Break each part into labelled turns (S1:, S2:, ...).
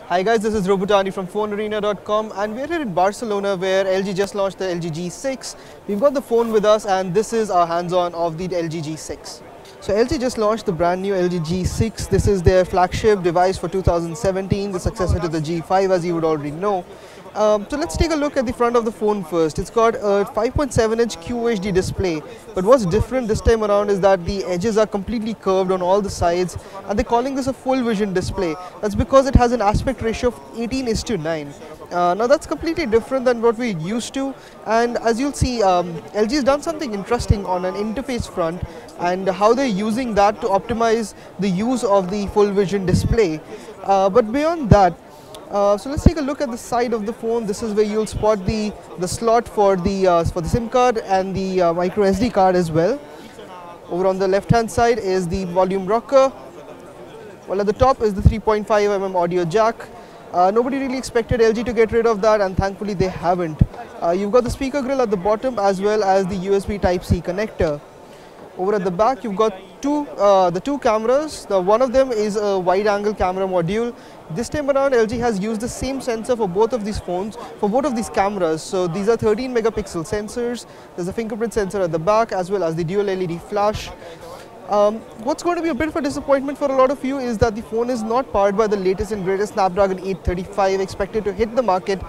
S1: Hi guys, this is Robutani from FoneArena.com and we're here in Barcelona where LG just launched the LG G6. We've got the phone with us and this is our hands-on of the LG G6. So LG just launched the brand new LG G6. This is their flagship device for 2017, the successor to the G5 as you would already know. So let's take a look at the front of the phone first. It's got a 5.7-inch QHD display, but what's different this time around is that the edges are completely curved on all the sides and they're calling this a FullVision display. That's because it has an aspect ratio of 18:9. Now that's completely different than what we're used to, and as you'll see, LG has done something interesting on an interface front and how they're using that to optimize the use of the FullVision display. But beyond that, so let's take a look at the side of the phone. This is where you'll spot the slot for the SIM card and the micro SD card as well. Over on the left hand side is the volume rocker, while at the top is the 3.5mm audio jack. Nobody really expected LG to get rid of that, and thankfully they haven't. You've got the speaker grill at the bottom as well as the USB Type-C connector. Over at the back, you've got the two cameras. One of them is a wide-angle camera module. This time around, LG has used the same sensor for both of these phones, for both of these cameras. So these are 13-megapixel sensors. There's a fingerprint sensor at the back as well as the dual LED flash. What's going to be a bit of a disappointment for a lot of you is that the phone is not powered by the latest and greatest Snapdragon 835 expected to hit the market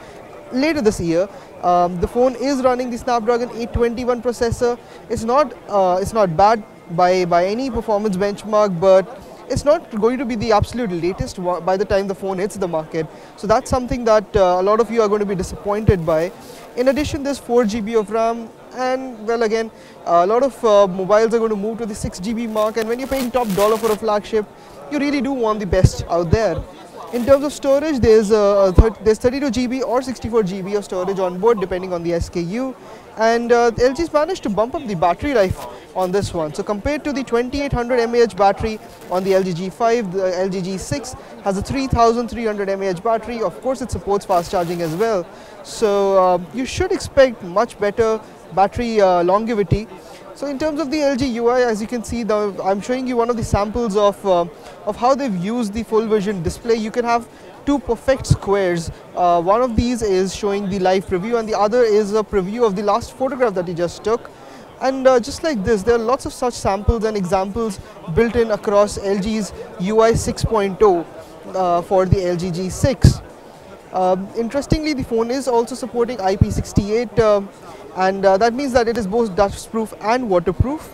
S1: later this year. The phone is running the Snapdragon 821 processor. It's not bad by any performance benchmark, but it's not going to be the absolute latest by the time the phone hits the market. So that's something that a lot of you are going to be disappointed by. In addition, there's 4 GB of RAM, and well, again, a lot of mobiles are going to move to the 6 GB mark, and when you're paying top dollar for a flagship, you really do want the best out there. In terms of storage, there's 32 GB or 64 GB of storage on board depending on the SKU, and LG's managed to bump up the battery life on this one. So compared to the 2800 mAh battery on the LG G5, the LG G6 has a 3300 mAh battery. Of course, it supports fast charging as well, so you should expect much better battery longevity. So in terms of the LG UI, as you can see, I'm showing you one of the samples of how they've used the FullVision display. You can have two perfect squares. One of these is showing the live preview and the other is a preview of the last photograph that you just took. And just like this, there are lots of such samples and examples built in across LG's UI 6.0 for the LG G6. Interestingly, the phone is also supporting IP68, and that means that it is both dust-proof and waterproof.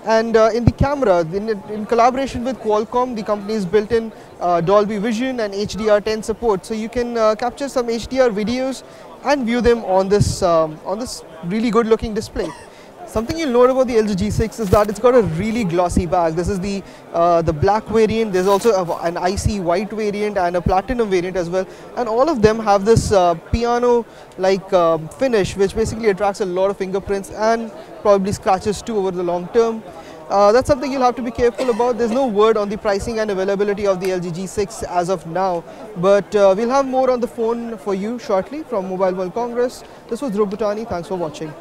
S1: And in the camera, in collaboration with Qualcomm, the company has built in Dolby Vision and HDR10 support, so you can capture some HDR videos and view them on this really good-looking display. Something you'll note about the LG G6 is that it's got a really glossy back. This is the black variant. There's also an icy white variant and a platinum variant as well. And all of them have this piano-like finish, which basically attracts a lot of fingerprints and probably scratches too over the long term. That's something you'll have to be careful about. There's no word on the pricing and availability of the LG G6 as of now, but we'll have more on the phone for you shortly from Mobile World Congress. This was Robutani. Thanks for watching.